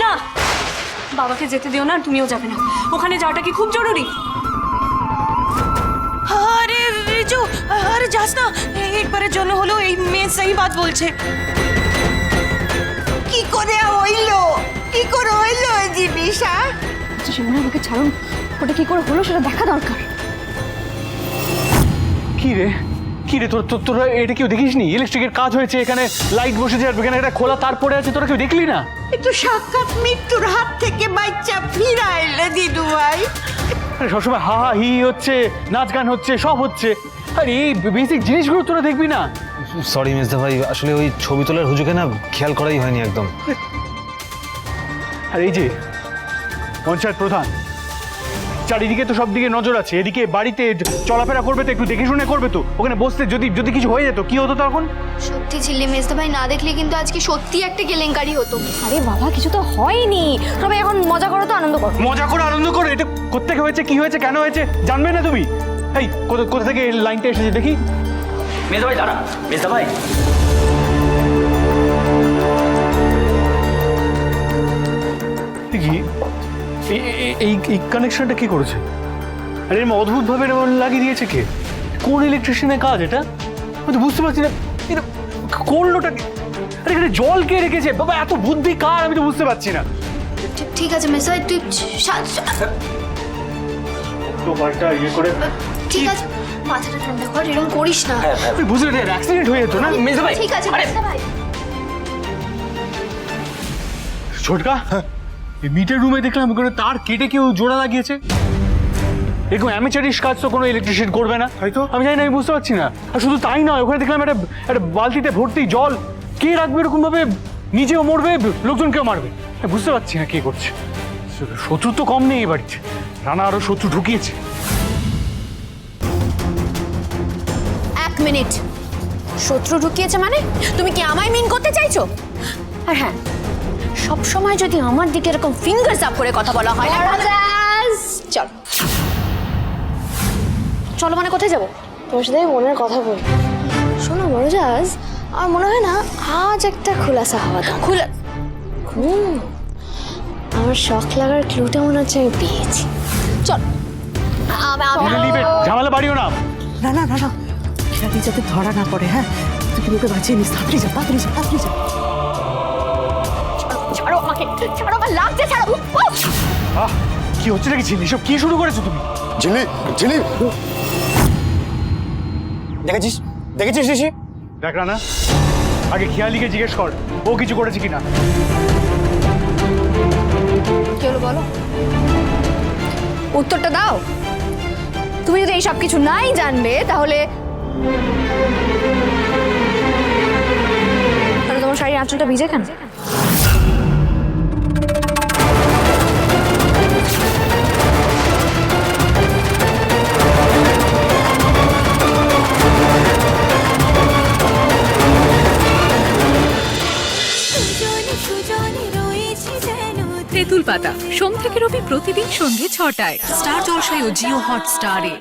না, বাবাকে যেতে দিও না, তুমিও যাবে না। ওখানে যাওয়াটা কি খুব জরুরি? আরে রিজু, আরে যাস না, একবারের জন্য হলো এই মেয়ে সহি বাত বলছে। কি করে হইলো, কি করে হইলো এই জিনিস? শিমুনা, আমাকে ছাড়ুন, ওটা কি করে হলো সেটা দেখা দরকার। কি রে কি রে, তোরা এটা কেউ দেখিসনি? ইলেকট্রিকের কাজ হয়েছে, এখানে লাইট বসেছে, আর এখানে একটা খোলা তার পড়ে আছে, তোরা কেউ দেখলি না? একটু সাক্ষাৎ মৃত্যুর হাত থেকে বাচ্চা ফিরা এলে দিদু ভাই। আরে সবসময় হা হা হি হচ্ছে, নাচ গান হচ্ছে, সব হচ্ছে, আর এই বেসিক জিনিসগুলো তোরা দেখবি না? সরি মেজদা ভাই, আসলে ওই ছবি তোলার হুজুকে না খেয়াল করাই হয়নি একদম। আর এই যে পঞ্চায়েত প্রধান, চারিদিকে তো সব দিকে নজর আছে, এদিকে বাড়িতে চলাফেরা করবে তো একটু দেখে শুনে করবে তো। ওখানে বসতে যদি কিছু হয়ে যেত কি হতো তখন? সত্যি ঝিল্লি মেজদা ভাই না দেখলে কিন্তু আজকে সত্যি একটা কেলেঙ্কারি হতো। আরে বাবা, কিছু তো হয়নি, সবাই এখন মজা করো তো, আনন্দ করো। মজা করে আনন্দ করো? এটা কোত্থেকে হয়েছে, কি হয়েছে, কেন হয়েছে জানবে না তুমি? এই কোথা থেকে এই লাইনটা এসেছে দেখি? মেজদা ভাই দাঁড়া, মেজদা ভাই কি এই কানেকশনটা কি করেছে? আরে এরকম অদ্ভুতভাবে এরকম লাগিয়ে দিয়েছে কে? কোন ইলেকট্রিশিয়ানের কাজ এটা? আমি তো বুঝতে পারছি না এটা করলোটা কে? আরে এখানে জল কে রেখেছে বাবা? এত বুদ্ধি কার আমি তো বুঝতে পারছি না। ঠিক আছে মেজদা ভাই, তুই তো বারটা ইয়ে করে ঠিক আছে, মাথাটা ঠান্ডা কর, এরকম করিস না। তুই বুঝলি না, অ্যাক্সিডেন্ট হয়ে যেত না? মেজদা ভাই ঠিক আছে মেজদা ভাই। ছোটকা, এই মিটার রুমে দেখলাম কোনো তার কেটে কেউ জোড়া লাগিয়েছে। এরকম অ্যামেচারিশ কাজ তো কোনো ইলেকট্রিশিয়ান করবে না, হয়তো। আমি জানি না, আমি বুঝতে পারছি না। আর শুধু তাই নয়, ওখানে দেখলাম একটা বালতিতে ভর্তি জল। কে রাখবে এরকম ভাবে? নিজেও মরবে, লোকজনকেও মারবে। আমি বুঝতে পারছি না কে করছে। শত্রু তো কম নেই এই বাড়িতে, রানা আরো শত্রু ঢুকিয়েছে। এক মিনিট, শত্রু ঢুকিয়েছে মানে? তুমি কি আমায় মিন করতে চাইছো? আর হ্যাঁ, সব সময় যদি আমার দিকে এরকম ফিঙ্গার আপ করে কথা বলা হয় না। চল চলো, মানে কোথায় যাবো? তোমার সাথে মনের কথা বল। শোনো মনোজাজ, আমার মনে হয় না আজ একটা খোলাসা হওয়া দরকার। আমার শখ লাগার ক্লুটা মনে হচ্ছে আমি পেয়েছি। চল। ঝামেলা বাড়িও না। না না না না, খেয়ালি যাতে ধরা না পড়ে। হ্যাঁ, তুই কি লোকে বাঁচিয়ে নিস? তাড়াতাড়ি যা, তাড়াতাড়ি যা, তাড়াতাড়ি যা। ছাড়ো আমাকে, ছাড়ো, আমার লাগছে, ছাড়ো। আহ, কি হচ্ছে নাকি ঝিলি? সব কি শুরু করেছো তুমি? ঝিলি ঝিলি, দেখেছিস ঋষি? দেখ রানা, আগে খেয়ালিকে জিজ্ঞেস কর ও কিছু করেছে কিনা। কি হলো বলো, উত্তরটা দাও। তুমি যদি এই সব কিছু নাই জানবে তাহলে তোমার শাড়ির আঁচলটা ভিজে কেন? তেঁতুল পাতা সোম থেকে রবি প্রতিদিন সন্ধ্যে ৬টায় স্টার জলসায় ও জিও হটস্টারে।